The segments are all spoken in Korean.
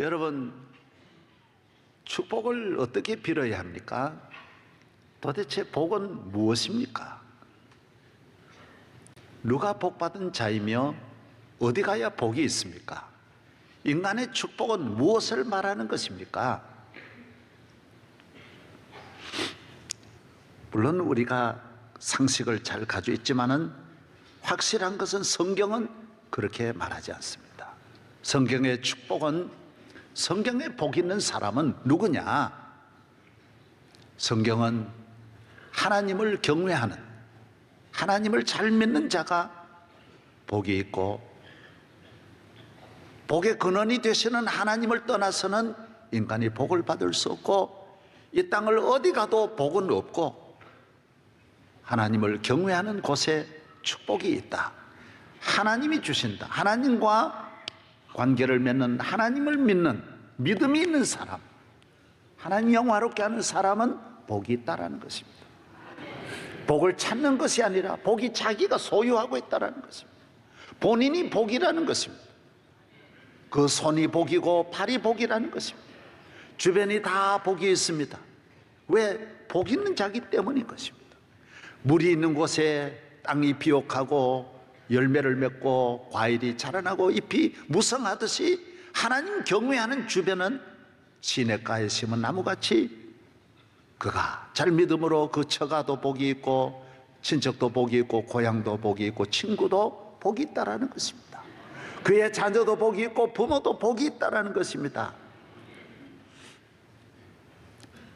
여러분, 축복을 어떻게 빌어야 합니까? 도대체 복은 무엇입니까? 누가 복받은 자이며 어디 가야 복이 있습니까? 인간의 축복은 무엇을 말하는 것입니까? 물론 우리가 상식을 잘 가지고 있지만은 확실한 것은 성경은 그렇게 말하지 않습니다. 성경의 축복은, 성경에 복 있는 사람은 누구냐? 성경은 하나님을 경외하는, 하나님을 잘 믿는 자가 복이 있고, 복의 근원이 되시는 하나님을 떠나서는 인간이 복을 받을 수 없고, 이 땅을 어디 가도 복은 없고, 하나님을 경외하는 곳에 축복이 있다. 하나님이 주신다. 하나님과 관계를 맺는, 하나님을 믿는 믿음이 있는 사람, 하나님 영화롭게 하는 사람은 복이 있다라는 것입니다. 복을 찾는 것이 아니라 복이 자기가 소유하고 있다라는 것입니다. 본인이 복이라는 것입니다. 그 손이 복이고 발이 복이라는 것입니다. 주변이 다 복이 있습니다. 왜? 복 있는 자기 때문인 것입니다. 물이 있는 곳에 땅이 비옥하고 열매를 맺고 과일이 자라나고 잎이 무성하듯이 하나님 경외하는 주변은 시냇가에 심은 나무같이 그가 잘 믿음으로 그 처가도 복이 있고 친척도 복이 있고 고향도 복이 있고 친구도 복이 있다라는 것입니다. 그의 자녀도 복이 있고 부모도 복이 있다라는 것입니다.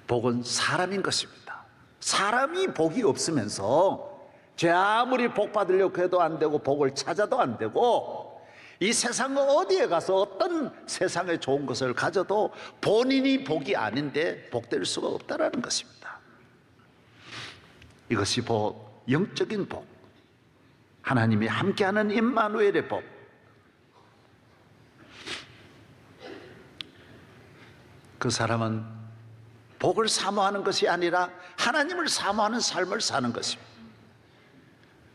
복은 사람인 것입니다. 사람이 복이 없으면서 제 아무리 복 받으려고 해도 안 되고 복을 찾아도 안 되고 이 세상 어디에 가서 어떤 세상에 좋은 것을 가져도 본인이 복이 아닌데 복될 수가 없다라는 것입니다. 이것이 복, 영적인 복, 하나님이 함께하는 임마누엘의 복. 그 사람은 복을 사모하는 것이 아니라 하나님을 사모하는 삶을 사는 것입니다.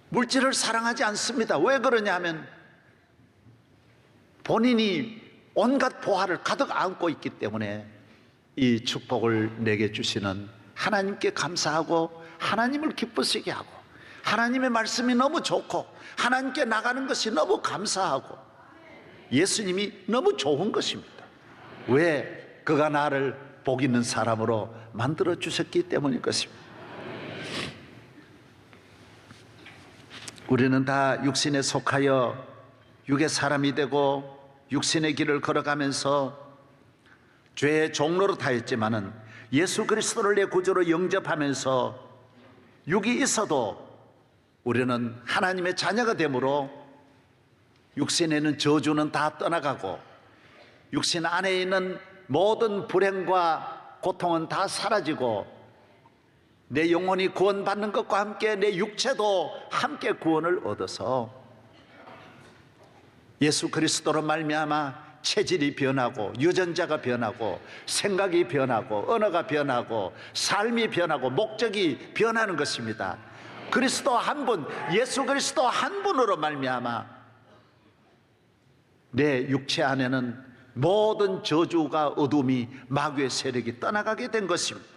물질을 사랑하지 않습니다. 왜 그러냐 하면 본인이 온갖 보화를 가득 안고 있기 때문에 이 축복을 내게 주시는 하나님께 감사하고 하나님을 기쁘시게 하고 하나님의 말씀이 너무 좋고 하나님께 나가는 것이 너무 감사하고 예수님이 너무 좋은 것입니다. 왜? 그가 나를 복 있는 사람으로 만들어 주셨기 때문일 것입니다. 우리는 다 육신에 속하여 육의 사람이 되고 육신의 길을 걸어가면서 죄의 종로로 타였지만은 예수 그리스도를 내 구주로 영접하면서 육이 있어도 우리는 하나님의 자녀가 되므로 육신에는 저주는 다 떠나가고 육신 안에 있는 모든 불행과 고통은 다 사라지고 내 영혼이 구원받는 것과 함께 내 육체도 함께 구원을 얻어서 예수 그리스도로 말미암아 체질이 변하고 유전자가 변하고 생각이 변하고 언어가 변하고 삶이 변하고 목적이 변하는 것입니다. 그리스도 한 분, 예수 그리스도 한 분으로 말미암아 내 육체 안에는 모든 저주가 어둠이 마귀의 세력이 떠나가게 된 것입니다.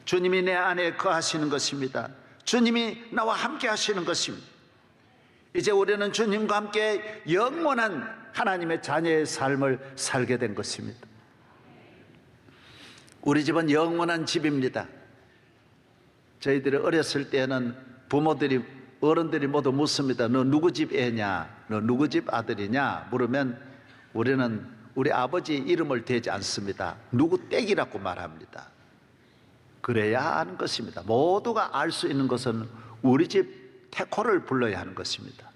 주님이 내 안에 거하시는 것입니다. 주님이 나와 함께 하시는 것입니다. 이제 우리는 주님과 함께 영원한 하나님의 자녀의 삶을 살게 된 것입니다. 우리 집은 영원한 집입니다. 저희들이 어렸을 때는 부모들이, 어른들이 모두 묻습니다. 너 누구 집 애냐? 너 누구 집 아들이냐? 물으면 우리는 우리 아버지 이름을 대지 않습니다. 누구 댁이라고 말합니다. 그래야 하는 것입니다. 모두가 알 수 있는 것은 우리 집 태코를 불러야 하는 것입니다.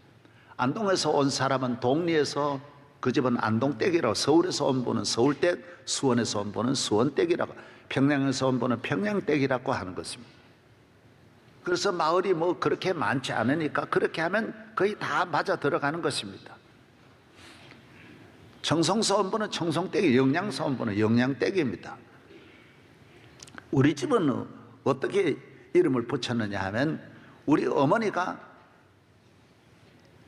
안동에서 온 사람은 동리에서 그 집은 안동댁이라고, 서울에서 온 분은 서울댁, 수원에서 온 분은 수원댁이라고, 평양에서 온 분은 평양댁이라고 하는 것입니다. 그래서 마을이 뭐 그렇게 많지 않으니까 그렇게 하면 거의 다 맞아 들어가는 것입니다. 청송서 온 분은 청송댁이, 영양서 온 분은 영양댁입니다. 우리 집은 어떻게 이름을 붙였느냐 하면 우리 어머니가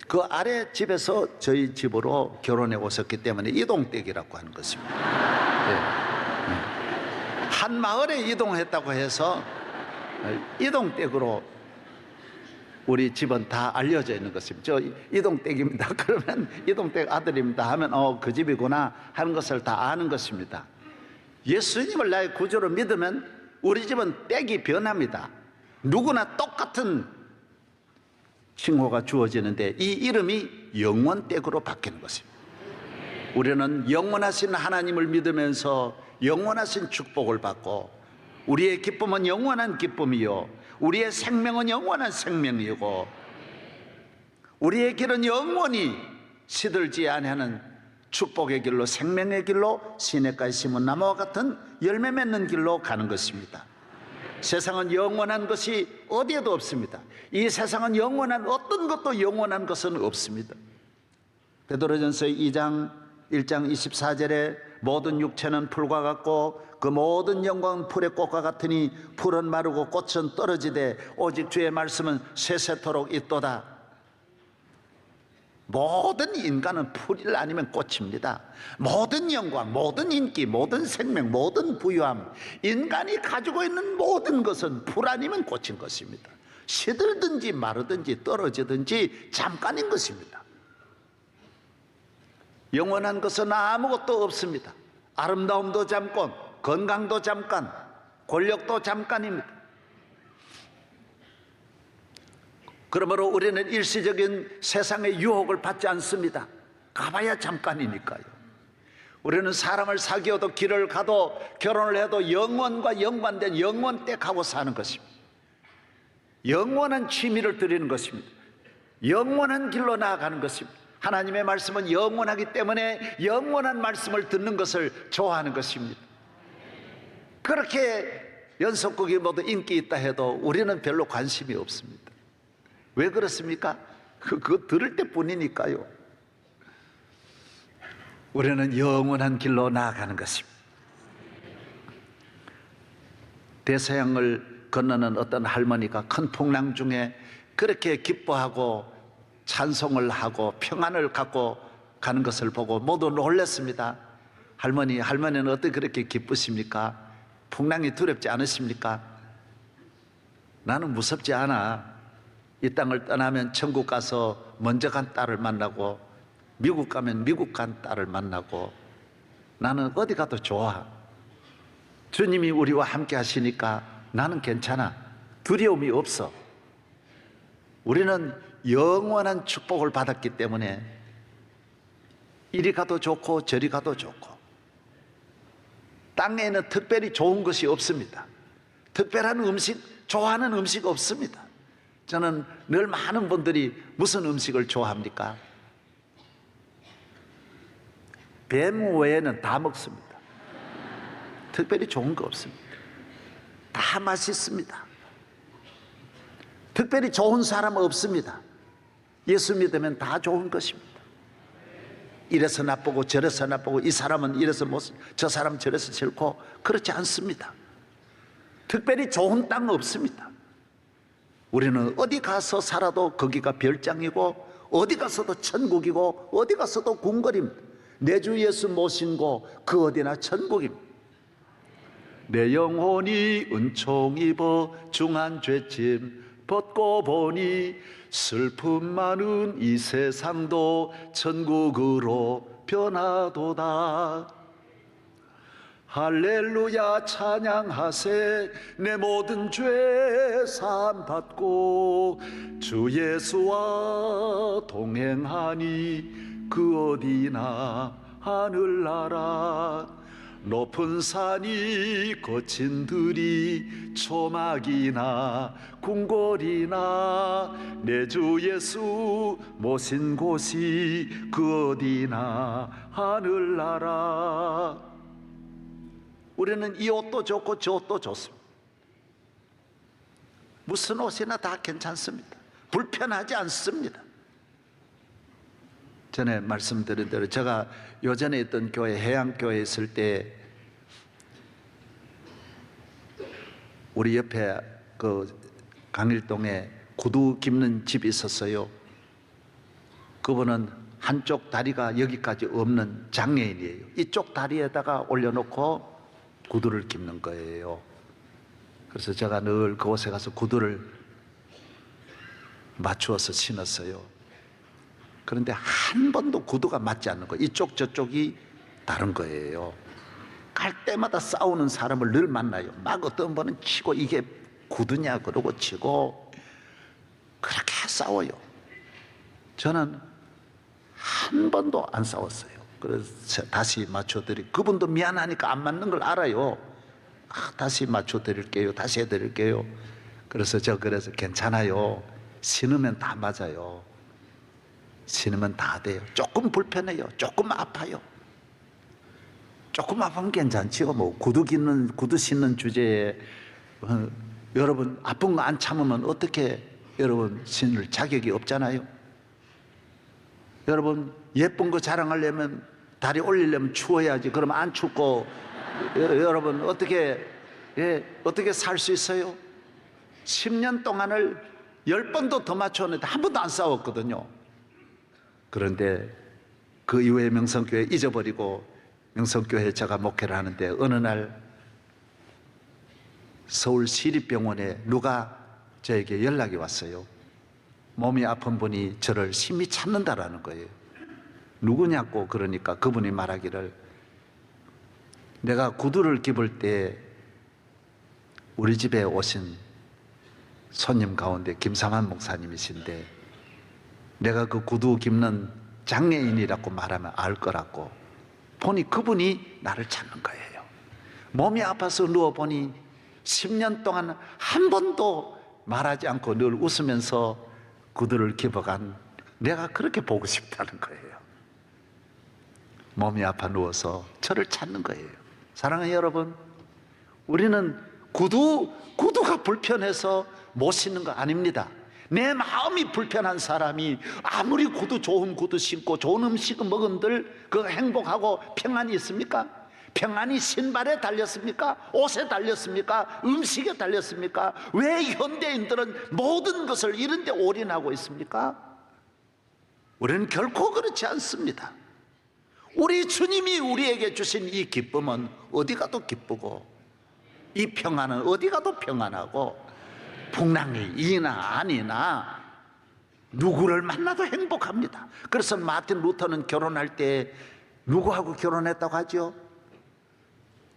그 아래 집에서 저희 집으로 결혼해 오셨기 때문에 이동댁이라고 하는 것입니다. 네. 한 마을에 이동했다고 해서 이동댁으로 우리 집은 다 알려져 있는 것입니다. 저 이동댁입니다. 그러면 이동댁 아들입니다 하면 그 집이구나 하는 것을 다 아는 것입니다. 예수님을 나의 구주로 믿으면 우리 집은 댁이 변합니다. 누구나 똑같은 칭호가 주어지는데 이 이름이 영원댁으로 바뀌는 것입니다. 우리는 영원하신 하나님을 믿으면서 영원하신 축복을 받고, 우리의 기쁨은 영원한 기쁨이요, 우리의 생명은 영원한 생명이고, 우리의 길은 영원히 시들지 아니하는 축복의 길로, 생명의 길로, 시냇가에 심은 나무와 같은 열매 맺는 길로 가는 것입니다. 세상은 영원한 것이 어디에도 없습니다. 이 세상은 영원한, 어떤 것도 영원한 것은 없습니다. 베드로전서 2장 1장 24절에 모든 육체는 풀과 같고 그 모든 영광은 풀의 꽃과 같으니 풀은 마르고 꽃은 떨어지되 오직 주의 말씀은 세세토록 있도다. 모든 인간은 풀이 아니면 꽃입니다. 모든 영광, 모든 인기, 모든 생명, 모든 부유함, 인간이 가지고 있는 모든 것은 풀 아니면 꽃인 것입니다. 시들든지 마르든지 떨어지든지 잠깐인 것입니다. 영원한 것은 아무것도 없습니다. 아름다움도 잠깐, 건강도 잠깐, 권력도 잠깐입니다. 그러므로 우리는 일시적인 세상의 유혹을 받지 않습니다. 가봐야 잠깐이니까요. 우리는 사람을 사귀어도 길을 가도 결혼을 해도 영원과 연관된 영원댁하고 사는 것입니다. 영원한 취미를 드리는 것입니다. 영원한 길로 나아가는 것입니다. 하나님의 말씀은 영원하기 때문에 영원한 말씀을 듣는 것을 좋아하는 것입니다. 그렇게 연속극이 모두 인기 있다 해도 우리는 별로 관심이 없습니다. 왜 그렇습니까? 그거 들을 때뿐이니까요. 우리는 영원한 길로 나아가는 것입니다. 대서양을 건너는 어떤 할머니가 큰 풍랑 중에 그렇게 기뻐하고 찬송을 하고 평안을 갖고 가는 것을 보고 모두 놀랐습니다. 할머니는 어떻게 그렇게 기쁘십니까? 풍랑이 두렵지 않으십니까? 나는 무섭지 않아. 이 땅을 떠나면 천국 가서 먼저 간 딸을 만나고, 미국 가면 미국 간 딸을 만나고, 나는 어디 가도 좋아. 주님이 우리와 함께 하시니까 나는 괜찮아. 두려움이 없어. 우리는 영원한 축복을 받았기 때문에 이리 가도 좋고 저리 가도 좋고, 땅에는 특별히 좋은 것이 없습니다. 특별한 음식, 좋아하는 음식 없습니다. 저는 늘 많은 분들이 무슨 음식을 좋아합니까? 뱀 외에는 다 먹습니다. 특별히 좋은 거 없습니다. 다 맛있습니다. 특별히 좋은 사람 없습니다. 예수 믿으면 다 좋은 것입니다. 이래서 나쁘고 저래서 나쁘고, 이 사람은 이래서 못, 저 사람 저래서 싫고, 그렇지 않습니다. 특별히 좋은 땅 없습니다. 우리는 어디 가서 살아도 거기가 별장이고, 어디 가서도 천국이고, 어디 가서도 궁궐입니다. 내 주 예수 모신 곳 그 어디나 천국입니다. 내 영혼이 은총 입어 중한 죄짐 벗고 보니 슬픔 많은 이 세상도 천국으로 변하도다. 할렐루야 찬양하세. 내 모든 죄 사함 받고 주 예수와 동행하니 그 어디나 하늘나라. 높은 산이 거친 들이 초막이나 궁궐이나 내 주 예수 모신 곳이 그 어디나 하늘나라. 우리는 이 옷도 좋고 저 옷도 좋습니다. 무슨 옷이나 다 괜찮습니다. 불편하지 않습니다. 전에 말씀드린 대로 제가 요전에 있던 교회, 해양교회에 있을 때 우리 옆에 그 강일동에 구두 깁는 집이 있었어요. 그분은 한쪽 다리가 여기까지 없는 장애인이에요. 이쪽 다리에다가 올려놓고 구두를 깁는 거예요. 그래서 제가 늘 그곳에 가서 구두를 맞추어서 신었어요. 그런데 한 번도 구두가 맞지 않는 거예요. 이쪽 저쪽이 다른 거예요. 갈 때마다 싸우는 사람을 늘 만나요. 막 어떤 분은 치고 이게 구두냐 그러고 치고 그렇게 싸워요. 저는 한 번도 안 싸웠어요. 그래서 다시 맞춰드리고, 그분도 미안하니까 안 맞는 걸 알아요. 다시 맞춰드릴게요. 다시 해드릴게요. 그래서 그래서 괜찮아요. 신으면 다 맞아요. 신으면 다 돼요. 조금 불편해요. 조금 아파요. 조금 아프면 괜찮지요. 뭐 구두 신는 주제에 여러분 아픈 거 안 참으면 어떻게 여러분 신을 자격이 없잖아요. 여러분 예쁜 거 자랑하려면 다리 올리려면 추워야지. 그러면 안 춥고 여러분 어떻게 살 수 있어요? 10년 동안을 10번도 더 맞췄는데 한 번도 안 싸웠거든요. 그런데 그 이후에 명성교회 잊어버리고 명성교회에 제가 목회를 하는데 어느 날 서울 시립병원에 누가 저에게 연락이 왔어요. 몸이 아픈 분이 저를 심히 찾는다라는 거예요. 누구냐고. 그러니까 그분이 말하기를, 내가 구두를 깁을 때 우리 집에 오신 손님 가운데 김삼환 목사님이신데 내가 그 구두 깁는 장애인이라고 말하면 알 거라고. 보니 그분이 나를 찾는 거예요. 몸이 아파서 누워보니 10년 동안 한 번도 말하지 않고 늘 웃으면서 구두를 깁어간 내가 그렇게 보고 싶다는 거예요. 몸이 아파 누워서 저를 찾는 거예요. 사랑하는 여러분, 우리는 구두가 불편해서 못 신는 거 아닙니다. 내 마음이 불편한 사람이 아무리 좋은 구두 신고 좋은 음식을 먹은들 그 행복하고 평안이 있습니까? 평안이 신발에 달렸습니까? 옷에 달렸습니까? 음식에 달렸습니까? 왜 현대인들은 모든 것을 이런 데 올인하고 있습니까? 우리는 결코 그렇지 않습니다. 우리 주님이 우리에게 주신 이 기쁨은 어디 가도 기쁘고, 이 평안은 어디 가도 평안하고, 풍랑이 이나 아니나 누구를 만나도 행복합니다. 그래서 마틴 루터는 결혼할 때 누구하고 결혼했다고 하죠?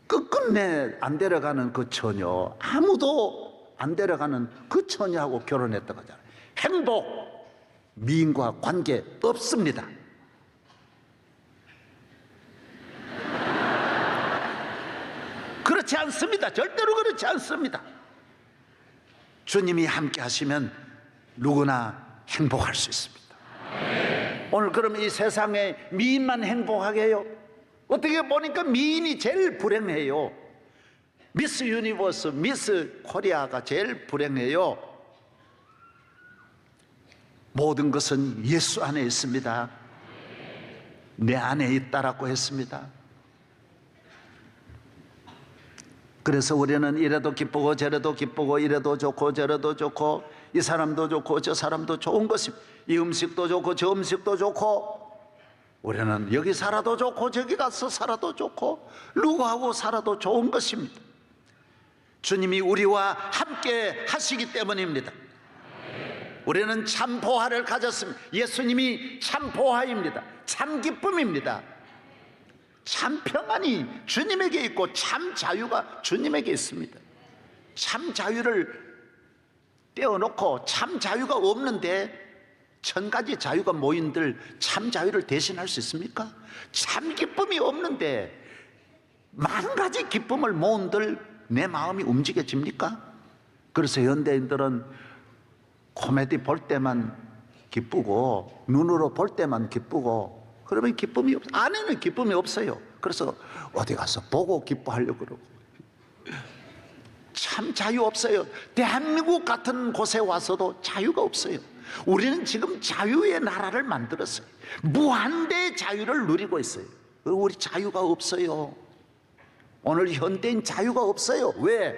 끝끝내 안 데려가는 그 처녀, 아무도 안 데려가는 그 처녀하고 결혼했다고 하잖아요. 행복, 미인과 관계 없습니다. 그렇지 않습니다. 절대로 그렇지 않습니다. 주님이 함께 하시면 누구나 행복할 수 있습니다. 오늘 그럼 이 세상에 미인만 행복하게 해요? 어떻게 보니까 미인이 제일 불행해요. 미스 유니버스, 미스 코리아가 제일 불행해요. 모든 것은 예수 안에 있습니다. 내 안에 있다라고 했습니다. 그래서 우리는 이래도 기쁘고 저래도 기쁘고, 이래도 좋고 저래도 좋고, 이 사람도 좋고 저 사람도 좋은 것입니다. 이 음식도 좋고 저 음식도 좋고, 우리는 여기 살아도 좋고 저기 가서 살아도 좋고 누구하고 살아도 좋은 것입니다. 주님이 우리와 함께 하시기 때문입니다. 우리는 참 보화를 가졌습니다. 예수님이 참 보화입니다. 참 기쁨입니다. 참 평안이 주님에게 있고 참 자유가 주님에게 있습니다. 참 자유를 떼어놓고 참 자유가 없는데 1000가지 자유가 모인들 참 자유를 대신할 수 있습니까? 참 기쁨이 없는데 10,000가지 기쁨을 모은들 내 마음이 움직여집니까? 그래서 현대인들은 코미디 볼 때만 기쁘고 눈으로 볼 때만 기쁘고, 그러면 기쁨이 안에는 기쁨이 없어요. 그래서 어디 가서 보고 기뻐하려고 그러고. 참 자유 없어요. 대한민국 같은 곳에 와서도 자유가 없어요. 우리는 지금 자유의 나라를 만들었어요. 무한대의 자유를 누리고 있어요. 우리 자유가 없어요. 오늘 현대인 자유가 없어요. 왜?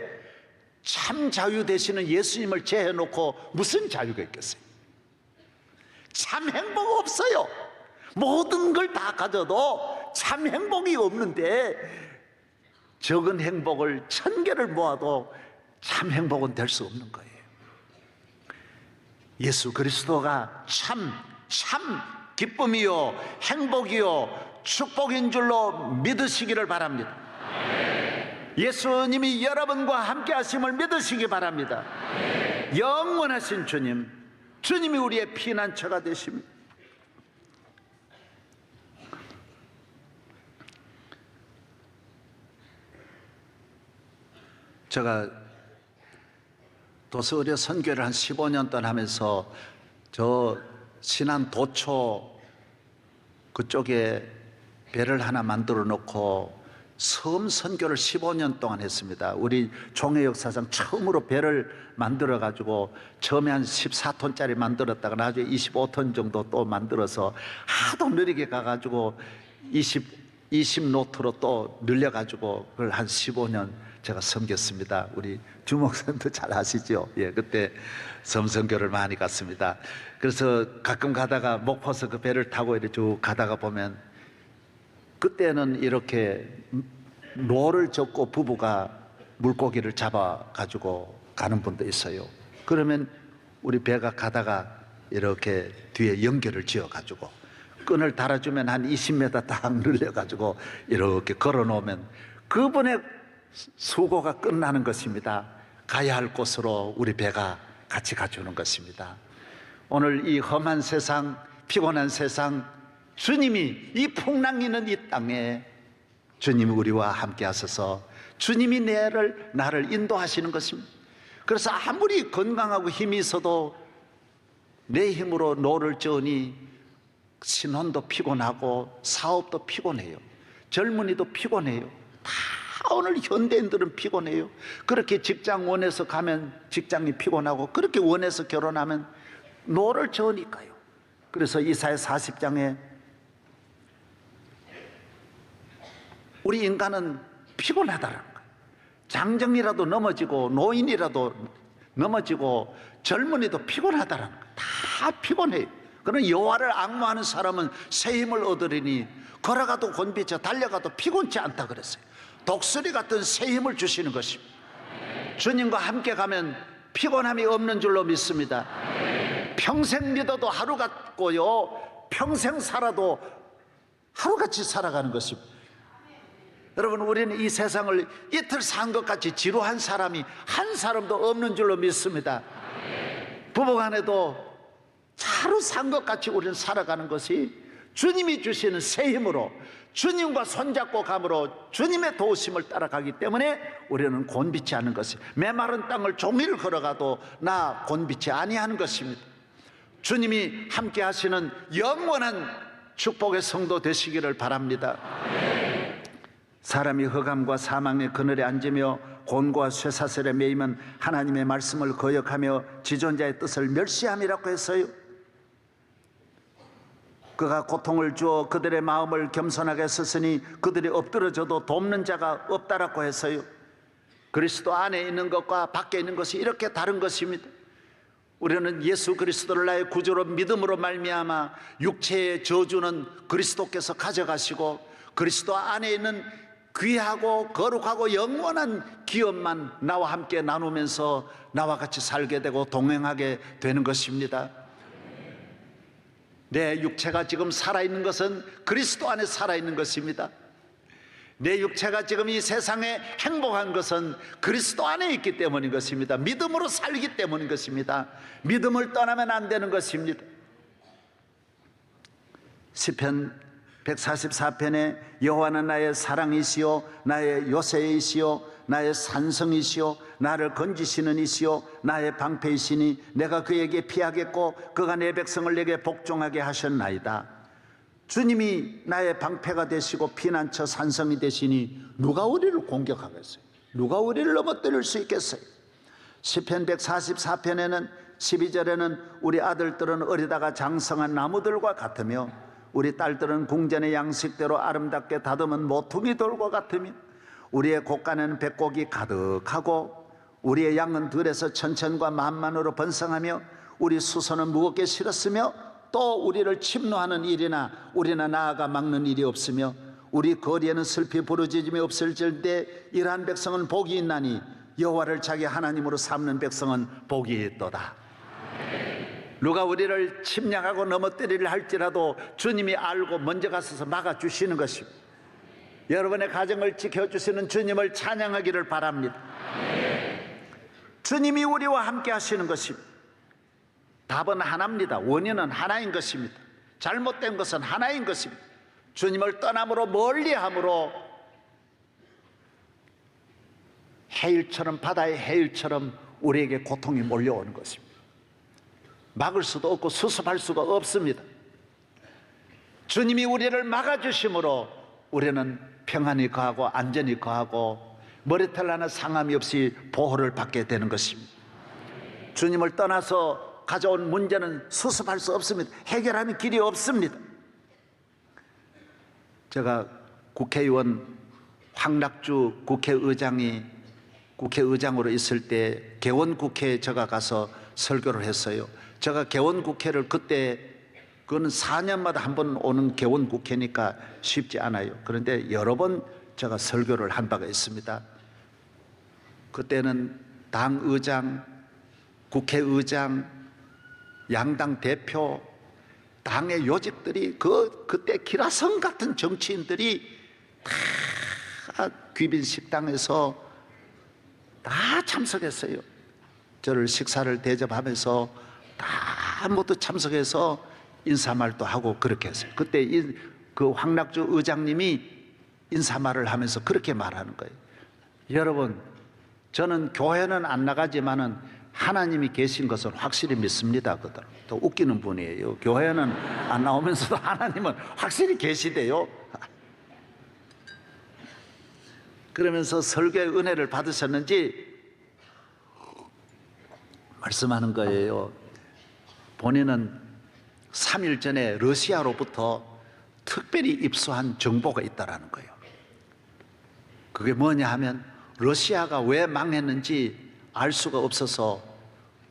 참 자유 되시는 예수님을 제해놓고 무슨 자유가 있겠어요? 참 행복 없어요. 모든 걸 다 가져도 참 행복이 없는데, 적은 행복을 1000개를 모아도 참 행복은 될 수 없는 거예요. 예수 그리스도가 참 기쁨이요 행복이요 축복인 줄로 믿으시기를 바랍니다. 예수님이 여러분과 함께 하심을 믿으시기 바랍니다. 영원하신 주님이 우리의 피난처가 되십니다. 제가 도서의료 선교를 한 15년 동안 하면서 저 신안 도초 그쪽에 배를 하나 만들어 놓고 섬 선교를 15년 동안 했습니다. 우리 종회 역사상 처음으로 배를 만들어 가지고 처음에 한 14톤짜리 만들었다가 나중에 25톤 정도 또 만들어서 하도 느리게 가가지고 20노트로 또 늘려가지고 그걸 한 15년 제가 섬겼습니다. 우리 주목사님도 잘 아시죠? 예, 그때 섬선교를 많이 갔습니다. 그래서 가끔 가다가 목포서 그 배를 타고 이렇게 쭉 가다가 보면 그때는 이렇게 노를 젓고 부부가 물고기를 잡아가지고 가는 분도 있어요. 그러면 우리 배가 가다가 이렇게 뒤에 연결을 지어가지고 끈을 달아주면 한 20m 딱 늘려가지고 이렇게 걸어 놓으면 그분의 수고가 끝나는 것입니다. 가야 할 곳으로 우리 배가 같이 가주는 것입니다. 오늘 이 험한 세상, 피곤한 세상, 주님이 이 풍랑이는 이 땅에 주님이 우리와 함께 하셔서 주님이 나를 인도하시는 것입니다. 그래서 아무리 건강하고 힘이 있어도 내 힘으로 노를 저으니 신혼도 피곤하고 사업도 피곤해요. 젊은이도 피곤해요. 다 오늘 현대인들은 피곤해요. 그렇게 직장 원해서 가면 직장이 피곤하고 그렇게 원해서 결혼하면 노를 저으니까요. 그래서 이사야 40장에 우리 인간은 피곤하다는 거예요. 장정이라도 넘어지고 노인이라도 넘어지고 젊은이도 피곤하다는 거예요. 다 피곤해요. 그러나 여호와를 앙모하는 사람은 새 힘을 얻으리니 걸어가도 곤비쳐 달려가도 피곤치 않다 그랬어요. 독수리 같은 새 힘을 주시는 것입니다. 주님과 함께 가면 피곤함이 없는 줄로 믿습니다. 평생 믿어도 하루 같고요, 평생 살아도 하루같이 살아가는 것입니다. 여러분, 우리는 이 세상을 이틀 산 것 같이 지루한 사람이 한 사람도 없는 줄로 믿습니다. 부부간에도 하루 산 것 같이 우리는 살아가는 것이 주님이 주시는 새 힘으로 주님과 손잡고 감으로 주님의 도우심을 따라가기 때문에 우리는 곤비치 않는 것이, 메마른 땅을 종일 걸어가도 나 곤비치 아니하는 것입니다. 주님이 함께 하시는 영원한 축복의 성도 되시기를 바랍니다. 사람이 흑암과 사망의 그늘에 앉으며 곤고와 쇠사슬에 매이면 하나님의 말씀을 거역하며 지존자의 뜻을 멸시함이라고 했어요. 그가 고통을 주어 그들의 마음을 겸손하게 했으니 그들이 엎드러져도 돕는 자가 없다라고 했어요. 그리스도 안에 있는 것과 밖에 있는 것이 이렇게 다른 것입니다. 우리는 예수 그리스도를 나의 구주로 믿음으로 말미암아 육체의 저주는 그리스도께서 가져가시고 그리스도 안에 있는 귀하고 거룩하고 영원한 기업만 나와 함께 나누면서 나와 같이 살게 되고 동행하게 되는 것입니다. 내 육체가 지금 살아있는 것은 그리스도 안에 살아있는 것입니다. 내 육체가 지금 이 세상에 행복한 것은 그리스도 안에 있기 때문인 것입니다. 믿음으로 살기 때문인 것입니다. 믿음을 떠나면 안 되는 것입니다. 시편 144편에 여호와는 나의 사랑이시요 나의 요새이시요 나의 산성이시요 나를 건지시는 이시요 나의 방패이시니 내가 그에게 피하겠고 그가 내 백성을 내게 복종하게 하셨나이다. 주님이 나의 방패가 되시고 피난처 산성이 되시니 누가 우리를 공격하겠어요? 누가 우리를 넘어뜨릴 수 있겠어요? 시편 144편에는 12절에는 우리 아들들은 어리다가 장성한 나무들과 같으며 우리 딸들은 궁전의 양식대로 아름답게 다듬은 모퉁이 돌과 같으며 우리의 곳간에는 백곡이 가득하고 우리의 양은 들에서 천천과 만만으로 번성하며 우리 수소는 무겁게 실었으며 또 우리를 침노하는 일이나 우리나 나아가 막는 일이 없으며 우리 거리에는 슬피 부르짖음이 없을진데 이러한 백성은 복이 있나니 여호와를 자기 하나님으로 삼는 백성은 복이 있도다. 누가 우리를 침략하고 넘어뜨리려 할지라도 주님이 알고 먼저 가서 막아주시는 것입니다. 여러분의 가정을 지켜주시는 주님을 찬양하기를 바랍니다. 주님이 우리와 함께 하시는 것입니다. 답은 하나입니다. 원인은 하나인 것입니다. 잘못된 것은 하나인 것입니다. 주님을 떠남으로 멀리함으로 해일처럼, 바다의 해일처럼 우리에게 고통이 몰려오는 것입니다. 막을 수도 없고 수습할 수가 없습니다. 주님이 우리를 막아주심으로 우리는 평안히 거하고 안전히 거하고 머리털 하나 상함이 없이 보호를 받게 되는 것입니다. 주님을 떠나서 가져온 문제는 수습할 수 없습니다. 해결하는 길이 없습니다. 제가 국회의원 황낙주 국회의장으로 있을 때 개원국회에 제가 가서 설교를 했어요. 제가 개원국회를 그거는 4년마다 한 번 오는 개원국회니까 쉽지 않아요. 그런데 여러 번 제가 설교를 한 바가 있습니다. 그때는 당의장, 국회의장, 양당 대표, 당의 요직들이 그때 기라성 같은 정치인들이 다 귀빈 식당에서 다 참석했어요. 저를 식사를 대접하면서 다 모두 참석해서 인사말도 하고 그렇게 했어요. 그때 그 황낙주 의장님이 인사말을 하면서 그렇게 말하는 거예요. 여러분, 저는 교회는 안 나가지만은 하나님이 계신 것은 확실히 믿습니다. 그들 또 웃기는 분이에요. 교회는 안 나오면서도 하나님은 확실히 계시대요. 그러면서 설교의 은혜를 받으셨는지 말씀하는 거예요. 본인은 3일 전에 러시아로부터 특별히 입수한 정보가 있다라는 거예요. 그게 뭐냐 하면 러시아가 왜 망했는지 알 수가 없어서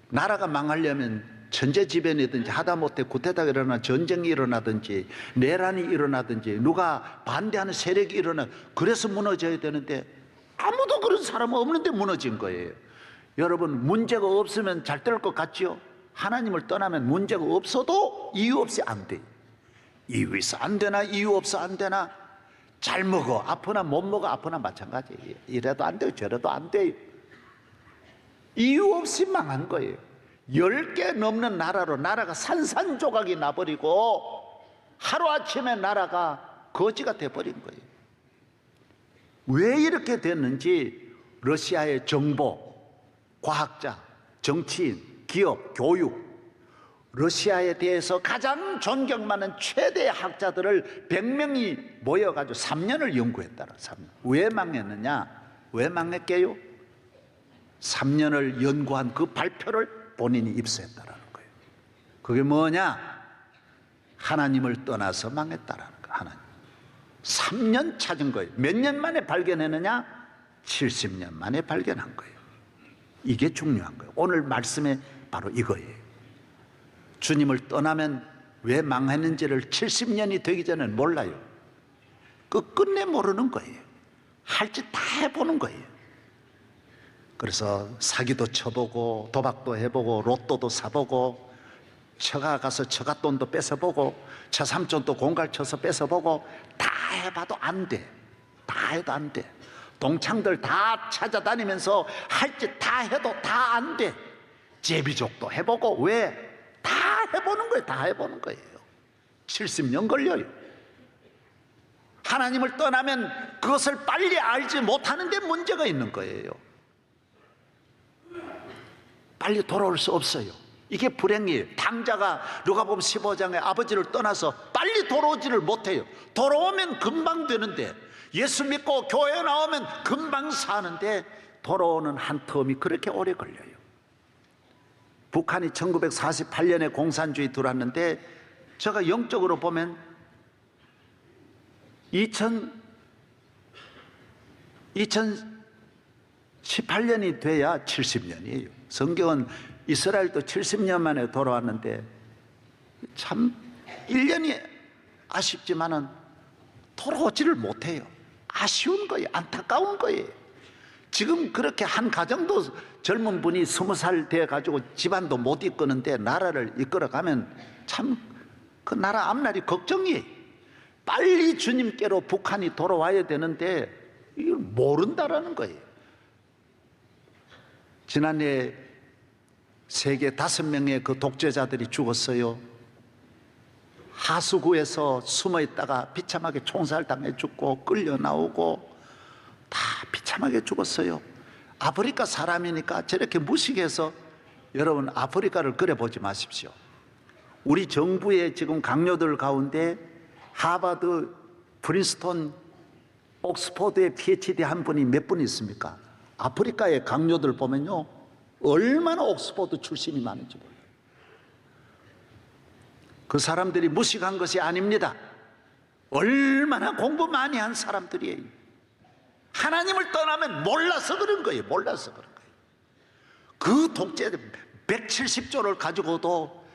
나라가 망하려면 천재지변이든지 하다못해 쿠데타가 일어나 전쟁이 일어나든지 내란이 일어나든지 누가 반대하는 세력이 일어나 그래서 무너져야 되는데 아무도 그런 사람 없는데 무너진 거예요. 여러분, 문제가 없으면 잘 될 것 같지요? 하나님을 떠나면 문제가 없어도 이유 없이 안 돼. 이유 있어 안 되나 이유 없어 안 되나. 잘 먹어 아프나 못 먹어 아프나 마찬가지예요. 이래도 안 돼요 저래도 안 돼요. 이유 없이 망한 거예요. 10개 넘는 나라가 산산조각이 나버리고 하루아침에 나라가 거지가 돼버린 거예요. 왜 이렇게 됐는지 러시아의 정보, 과학자, 정치인, 기업, 교육, 러시아에 대해서 가장 존경받는 최대 학자들을 100명이 모여가지고 3년을 연구했다라. 3년. 왜 망했느냐? 왜 망했게요? 3년을 연구한 그 발표를 본인이 입수했다라는 거예요. 그게 뭐냐? 하나님을 떠나서 망했다라는 거예요. 하나님. 3년 찾은 거예요. 몇 년 만에 발견했느냐? 70년 만에 발견한 거예요. 이게 중요한 거예요. 오늘 말씀에 바로 이거예요. 주님을 떠나면 왜 망했는지를 70년이 되기 전에 몰라요. 끝내 모르는 거예요. 할 짓 다 해보는 거예요. 그래서 사기도 쳐보고 도박도 해보고 로또도 사보고 처가 가서 처갓돈도 뺏어보고 처삼촌도 공갈 쳐서 뺏어보고 다 해봐도 안 돼. 다 해도 안 돼. 동창들 다 찾아다니면서 할 짓 다 해도 다 안 돼. 제비족도 해보고 왜? 다 해보는 거예요. 다 해보는 거예요. 70년 걸려요. 하나님을 떠나면 그것을 빨리 알지 못하는 데 문제가 있는 거예요. 빨리 돌아올 수 없어요. 이게 불행이에요. 당자가 누가복음 15장에 아버지를 떠나서 빨리 돌아오지를 못해요. 돌아오면 금방 되는데 예수 믿고 교회 나오면 금방 사는데 돌아오는 한 텀이 그렇게 오래 걸려요. 북한이 1948년에 공산주의 들어왔는데 제가 영적으로 보면 2018년이 돼야 70년이에요. 성경은 이스라엘도 70년 만에 돌아왔는데 참 1년이 아쉽지만은 돌아오지를 못해요. 아쉬운 거예요. 안타까운 거예요. 지금 그렇게 한 가정도 젊은 분이 20살 돼가지고 집안도 못 이끄는데 나라를 이끌어가면 참 그 나라 앞날이 걱정이에요. 빨리 주님께로 북한이 돌아와야 되는데 이걸 모른다라는 거예요. 지난해 세계 5명의 그 독재자들이 죽었어요. 하수구에서 숨어 있다가 비참하게 총살당해 죽고 끌려 나오고 다 비참하게 죽었어요. 아프리카 사람이니까 저렇게 무식해서 여러분 아프리카를 그려보지 마십시오. 우리 정부의 지금 강요들 가운데 하버드, 프린스턴, 옥스퍼드에 PhD 한 분이 몇 분 있습니까? 아프리카의 강요들 보면요 얼마나 옥스퍼드 출신이 많은지 몰라요. 그 사람들이 무식한 것이 아닙니다. 얼마나 공부 많이 한 사람들이에요. 하나님을 떠나면 몰라서 그런 거예요. 몰라서 그런 거예요. 그 독재 170조를 가지고도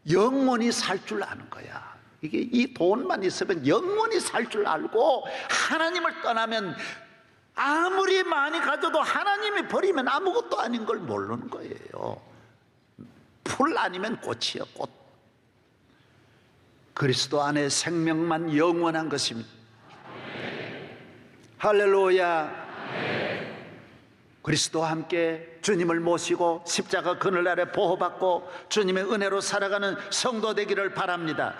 영원히 살 줄 아는 거야. 이게 이 돈만 있으면 영원히 살 줄 알고 하나님을 떠나면 아무리 많이 가져도 하나님이 버리면 아무것도 아닌 걸 모르는 거예요. 풀 아니면 꽃이요, 꽃. 그리스도 안에 생명만 영원한 것입니다. 할렐루야. 그리스도와 함께 주님을 모시고 십자가 그늘 아래 보호받고 주님의 은혜로 살아가는 성도 되기를 바랍니다.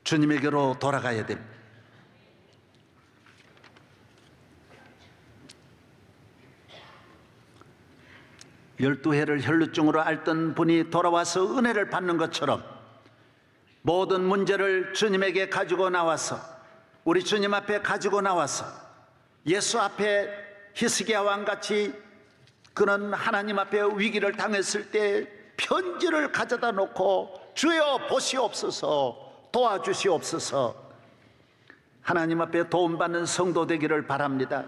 주님에게로 돌아가야 됩니다. 열두 해를 혈루증으로 앓던 분이 돌아와서 은혜를 받는 것처럼 모든 문제를 주님에게 가지고 나와서 우리 주님 앞에 가지고 나와서 예수 앞에 히스기야 왕같이 그는 하나님 앞에 위기를 당했을 때 편지를 가져다 놓고 주여 보시옵소서, 도와주시옵소서. 하나님 앞에 도움받는 성도 되기를 바랍니다.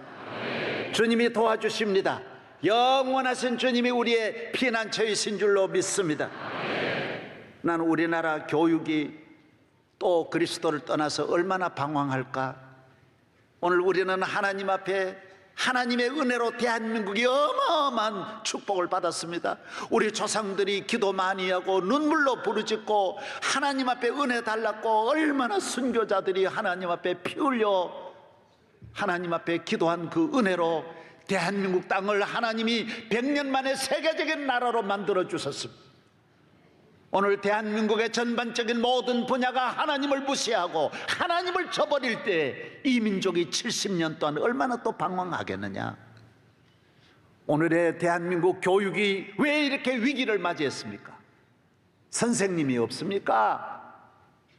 주님이 도와주십니다. 영원하신 주님이 우리의 피난처이신 줄로 믿습니다. 나는 우리나라 교육이 또 그리스도를 떠나서 얼마나 방황할까. 오늘 우리는 하나님 앞에 하나님의 은혜로 대한민국이 어마어마한 축복을 받았습니다. 우리 조상들이 기도 많이 하고 눈물로 부르짖고 하나님 앞에 은혜 달랐고 얼마나 순교자들이 하나님 앞에 피 흘려 하나님 앞에 기도한 그 은혜로 대한민국 땅을 하나님이 100년 만에 세계적인 나라로 만들어 주셨습니다. 오늘 대한민국의 전반적인 모든 분야가 하나님을 무시하고 하나님을 저버릴 때 이 민족이 70년 동안 얼마나 또 방황하겠느냐. 오늘의 대한민국 교육이 왜 이렇게 위기를 맞이했습니까? 선생님이 없습니까?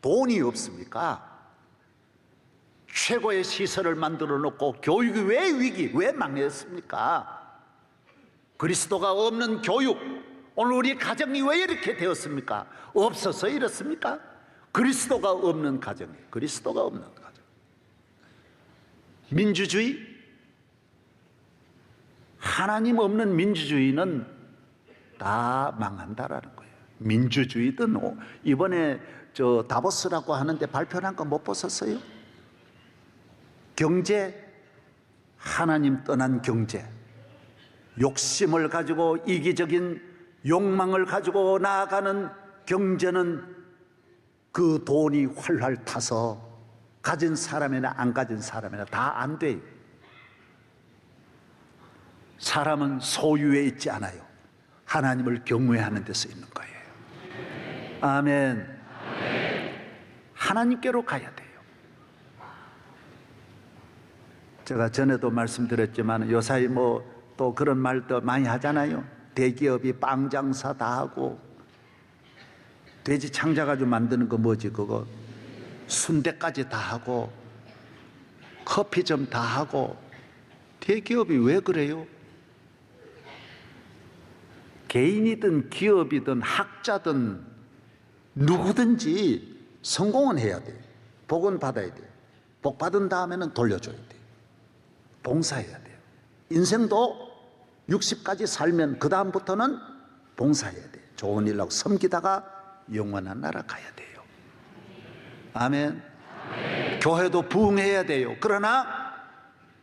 돈이 없습니까? 최고의 시설을 만들어 놓고 교육이 왜 망했습니까? 그리스도가 없는 교육, 오늘 우리 가정이 왜 이렇게 되었습니까? 없어서 이렇습니까? 그리스도가 없는 가정이에요. 그리스도가 없는 가정. 민주주의? 하나님 없는 민주주의는 다 망한다라는 거예요. 민주주의든 이번에 저 다보스라고 하는데 발표한 거 못 보셨어요? 경제, 하나님 떠난 경제, 욕심을 가지고 이기적인 욕망을 가지고 나아가는 경제는 그 돈이 활활 타서 가진 사람이나 안 가진 사람이나 다 안 돼요. 사람은 소유에 있지 않아요. 하나님을 경외하는 데서 있는 거예요. 아멘. 하나님께로 가야 돼요. 제가 전에도 말씀드렸지만 요사이 또 그런 말도 많이 하잖아요. 대기업이 빵 장사 다 하고 돼지 창자가지고 만드는 거 뭐지 그거 순대까지 다 하고 커피점 다 하고 대기업이 왜 그래요? 개인이든 기업이든 학자든 누구든지 성공은 해야 돼요. 복은 받아야 돼요. 복 받은 다음에는 돌려줘야 돼요. 봉사해야 돼요. 인생도 60까지 살면 그 다음부터는 봉사해야 돼요. 좋은 일하고 섬기다가 영원한 나라 가야 돼요. 아멘. 교회도 부흥해야 돼요. 그러나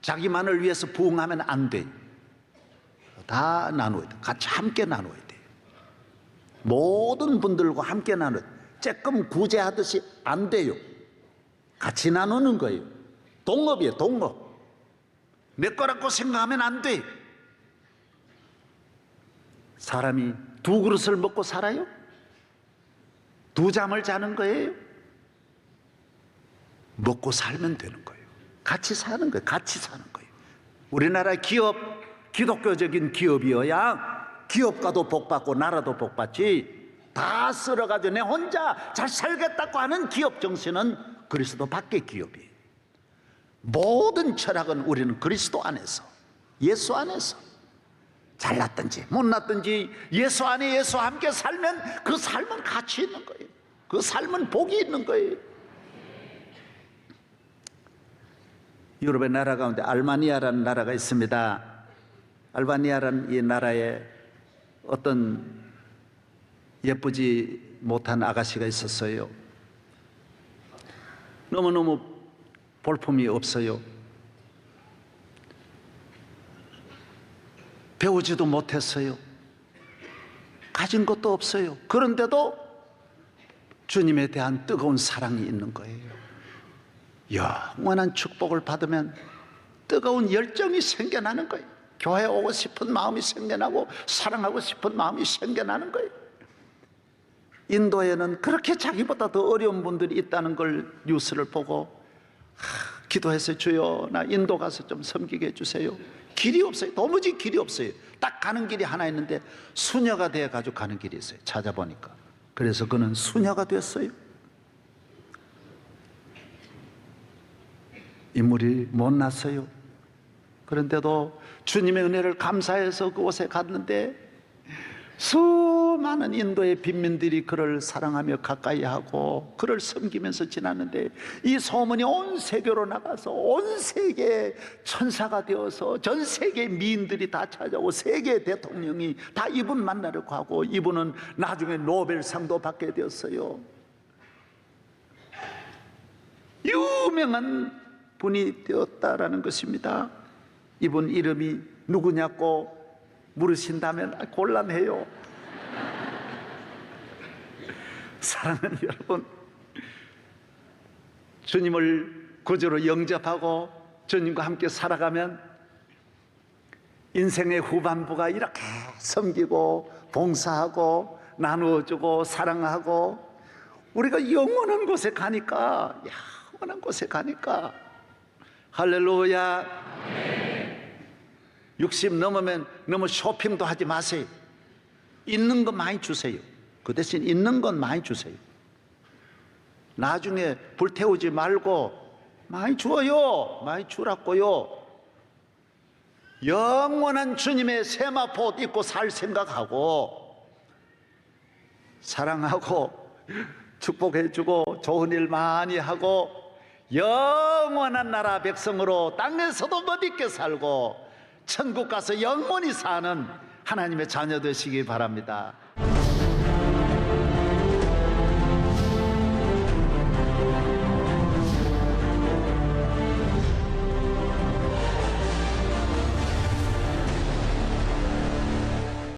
자기만을 위해서 부흥하면 안 돼요. 다 나눠야 돼요. 같이 함께 나눠야 돼요. 모든 분들과 함께 나눠야 돼요. 쬐끔 구제하듯이 안 돼요. 같이 나누는 거예요. 동업이에요, 동업. 내 거라고 생각하면 안 돼요. 사람이 두 그릇을 먹고 살아요? 두 잠을 자는 거예요? 먹고 살면 되는 거예요. 같이 사는 거예요. 같이 사는 거예요. 우리나라 기업, 기독교적인 기업이어야 기업가도 복받고 나라도 복받지, 다 쓸어가지고 내 혼자 잘 살겠다고 하는 기업 정신은 그리스도 밖의 기업이에요. 모든 철학은 우리는 그리스도 안에서, 예수 안에서, 잘났든지 못났든지 예수 안에 예수와 함께 살면 그 삶은 가치 있는 거예요. 그 삶은 복이 있는 거예요. 유럽의 나라 가운데 알바니아라는 나라가 있습니다. 알바니아라는 이 나라에 어떤 예쁘지 못한 아가씨가 있었어요. 너무너무 볼품이 없어요. 배우지도 못했어요. 가진 것도 없어요. 그런데도 주님에 대한 뜨거운 사랑이 있는 거예요. 영원한 축복을 받으면 뜨거운 열정이 생겨나는 거예요. 교회 오고 싶은 마음이 생겨나고 사랑하고 싶은 마음이 생겨나는 거예요. 인도에는 그렇게 자기보다 더 어려운 분들이 있다는 걸 뉴스를 보고 기도해서 주여 나 인도 가서 좀 섬기게 해주세요. 길이 없어요. 도무지 길이 없어요. 딱 가는 길이 하나 있는데 수녀가 돼가지고 가는 길이 있어요. 찾아보니까. 그래서 그는 수녀가 됐어요. 인물이 못났어요. 그런데도 주님의 은혜를 감사해서 그곳에 갔는데 수많은 인도의 빈민들이 그를 사랑하며 가까이 하고 그를 섬기면서 지났는데 이 소문이 온 세계로 나가서 온 세계 천사가 되어서 전 세계 미인들이 다 찾아오고 세계 대통령이 다 이분 만나려고 하고 이분은 나중에 노벨상도 받게 되었어요. 유명한 분이 되었다라는 것입니다. 이분 이름이 누구냐고 물으신다면 곤란해요. 사랑하는 여러분, 주님을 구주로 영접하고 주님과 함께 살아가면 인생의 후반부가 이렇게 섬기고 봉사하고 나누어주고 사랑하고 우리가 영원한 곳에 가니까, 영원한 곳에 가니까 할렐루야. 60 넘으면 너무 쇼핑도 하지 마세요. 있는 거 많이 주세요. 그 대신 있는 건 많이 주세요. 나중에 불태우지 말고 많이 주어요. 많이 주라고요. 영원한 주님의 세마포 옷 입고 살 생각하고 사랑하고 축복해주고 좋은 일 많이 하고 영원한 나라 백성으로 땅에서도 멋있게 살고 천국 가서 영원히 사는 하나님의 자녀 되시기 바랍니다.